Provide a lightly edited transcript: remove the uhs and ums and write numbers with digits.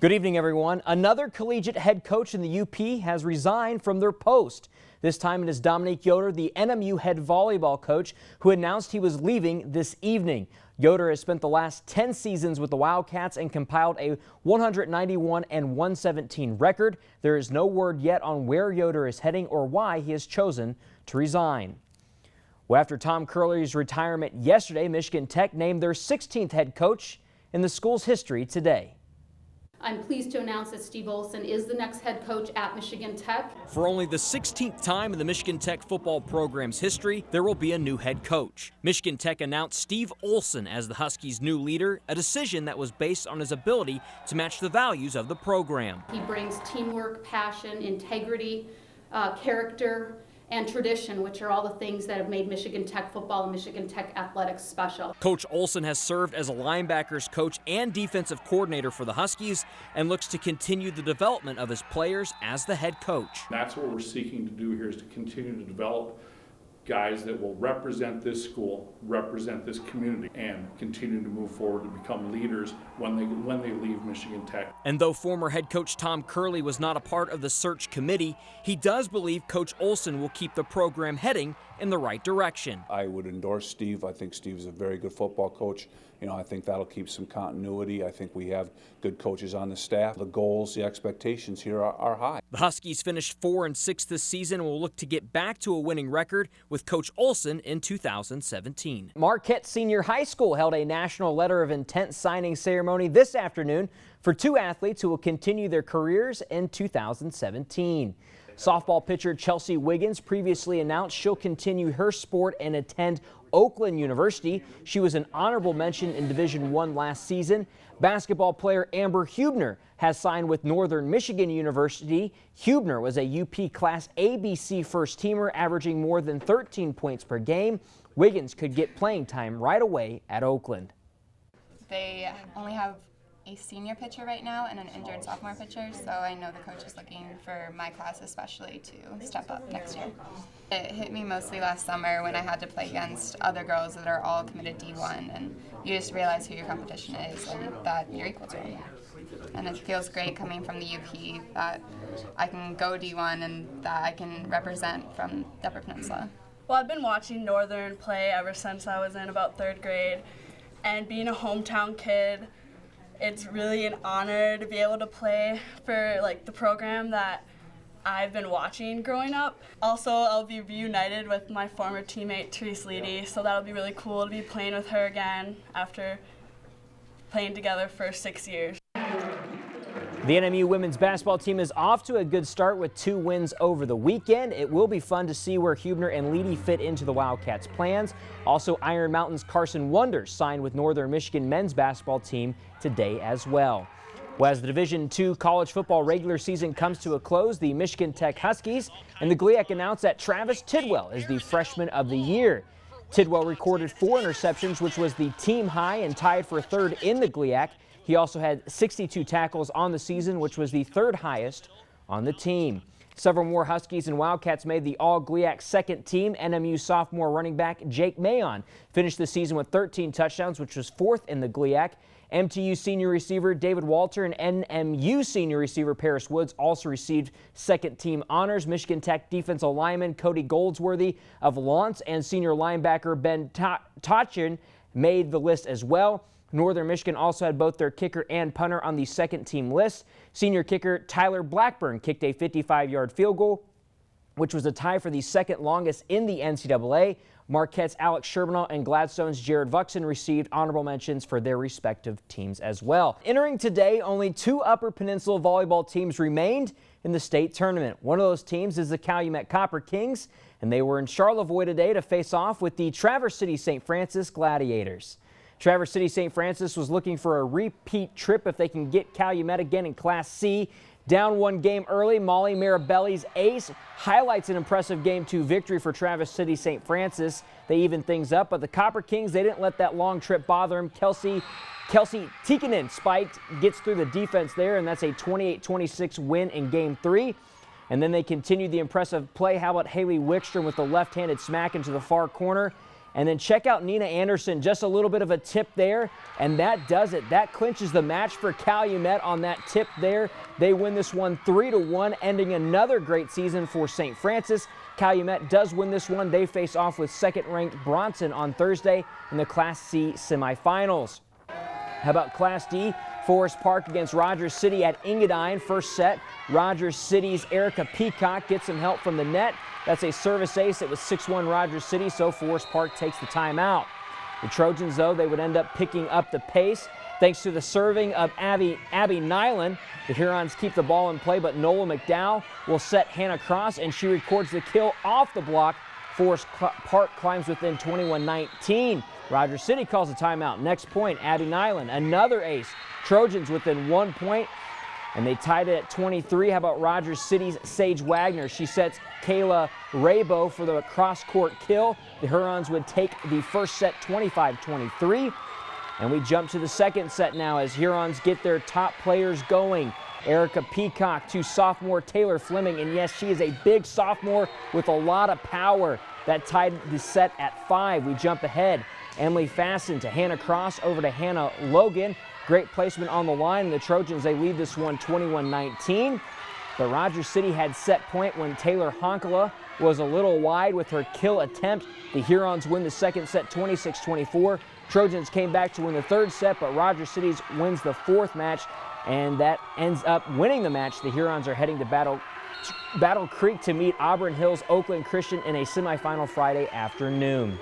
Good evening, everyone. Another collegiate head coach in the UP has resigned from their post. This time it is Dominique Yoder, the NMU head volleyball coach, who announced he was leaving this evening. Yoder has spent the last 10 seasons with the Wildcats and compiled a 191-117 record. There is no word yet on where Yoder is heading or why he has chosen to resign. Well, after Tom Curley's retirement yesterday, Michigan Tech named their 16th head coach in the school's history today. I'm pleased to announce that Steve Olson is the next head coach at Michigan Tech. For only the 16th time in the Michigan Tech football program's history, there will be a new head coach. Michigan Tech announced Steve Olson as the Huskies' new leader, a decision that was based on his ability to match the values of the program. He brings teamwork, passion, integrity, character, and tradition, which are all the things that have made Michigan Tech football and Michigan Tech athletics special. Coach Olson has served as a linebackers coach and defensive coordinator for the Huskies and looks to continue the development of his players as the head coach. That's what we're seeking to do here, is to continue to develop guys that will represent this school, represent this community, and continue to move forward to become leaders when they leave Michigan Tech. And though former head coach Tom Curley was not a part of the search committee, he does believe Coach Olson will keep the program heading in the right direction. I would endorse Steve. I think Steve is a very good football coach. I think that'll keep some continuity. I think we have good coaches on the staff. The goals, the expectations here are high. The Huskies finished 4-6 this season and will look to get back to a winning record with Coach Olson in 2017. Marquette Senior High School held a national letter of intent signing ceremony this afternoon for two athletes who will continue their careers in 2017. Softball pitcher Chelsea Wiggins previously announced she'll continue her sport and attend Oakland University. She was an honorable mention in Division I last season. Basketball player Amber Huebner has signed with Northern Michigan University. Huebner was a UP Class ABC first-teamer, averaging more than 13 points per game. Wiggins could get playing time right away at Oakland. They only have a senior pitcher right now and an injured sophomore pitcher, so I know the coach is looking for my class especially to step up next year. It hit me mostly last summer when I had to play against other girls that are all committed D1, and you just realize who your competition is and that you're equal to them. And it feels great coming from the UP that I can go D1 and that I can represent from the Upper Peninsula. Well, I've been watching Northern play ever since I was in about 3rd grade, and being a hometown kid, it's really an honor to be able to play for the program that I've been watching growing up. Also, I'll be reunited with my former teammate Therese Leedy, so that'll be really cool to be playing with her again after playing together for 6 years. The NMU women's basketball team is off to a good start with 2 wins over the weekend. It will be fun to see where Huebner and Leedy fit into the Wildcats' plans. Also, Iron Mountain's Carson Wonders signed with Northern Michigan men's basketball team today as well. Well, as the Division II college football regular season comes to a close, the Michigan Tech Huskies and the GLIAC announced that Travis Tidwell is the freshman of the year. Tidwell recorded 4 interceptions, which was the team high and tied for 3rd in the GLIAC. He also had 62 tackles on the season, which was the 3rd highest on the team. Several more Huskies and Wildcats made the All-GLIAC second team. NMU sophomore running back Jake Mayon finished the season with 13 touchdowns, which was 4th in the GLIAC. MTU senior receiver David Walter and NMU senior receiver Paris Woods also received second team honors. Michigan Tech defensive lineman Cody Goldsworthy of Lawrence and senior linebacker Ben Tachin made the list as well. Northern Michigan also had both their kicker and punter on the second team list. Senior kicker Tyler Blackburn kicked a 55-yard field goal, which was a tie for the 2nd longest in the NCAA. Marquette's Alex Shermanall and Gladstone's Jared Vuxen received honorable mentions for their respective teams as well. Entering today, only 2 Upper Peninsula volleyball teams remained in the state tournament. One of those teams is the Calumet Copper Kings, and they were in Charlevoix today to face off with the Traverse City St. Francis Gladiators. Traverse City St. Francis was looking for a repeat trip if they can get Calumet again in Class C. Down 1 game early, Molly Mirabelli's ace highlights an impressive Game 2 victory for Traverse City St. Francis. They evened things up, but the Copper Kings, they didn't let that long trip bother them. Kelsey Tikkanen spiked, gets through the defense there, and that's a 28-26 win in Game 3. And then they continued the impressive play. How about Haley Wickstrom with the left-handed smack into the far corner? And then check out Nina Anderson, just a little bit of a tip there, and that does it. That clinches the match for Calumet on that tip there. They win this one 3-1, ending another great season for St. Francis. Calumet does win this one. They face off with second-ranked Bronson on Thursday in the Class C semifinals. How about Class D? Forest Park against Rogers City at Engadine. First set, Rogers City's Erica Peacock gets some help from the net. That's a service ace. It was 6-1 Rogers City, so Forest Park takes the timeout. The Trojans, though, they would end up picking up the pace. Thanks to the serving of Abby Nyland, the Hurons keep the ball in play, but Nola McDowell will set Hannah Cross, and she records the kill off the block. Forest Park climbs within 21-19. Rogers City calls a timeout. Next point, Abby Nyland, another ace. Trojans within 1 point, and they tied it at 23. How about Rogers City's Sage Wagner? She sets Kayla Raybo for the cross-court kill. The Hurons would take the first set 25-23. And we jump to the second set now as Hurons get their top players going. Erica Peacock to sophomore Taylor Fleming, and yes, she is a big sophomore with a lot of power. That tied the set at 5. We jump ahead. Emily Fasten to Hannah Cross, over to Hannah Logan. Great placement on the line, and the Trojans, they lead this one 21-19. But Rogers City had set point when Taylor Honkala was a little wide with her kill attempt. The Hurons win the second set 26-24. Trojans came back to win the third set, but Rogers City wins the fourth match, and that ends up winning the match. The Hurons are heading to Battle Creek to meet Auburn Hills Oakland Christian in a semifinal Friday afternoon.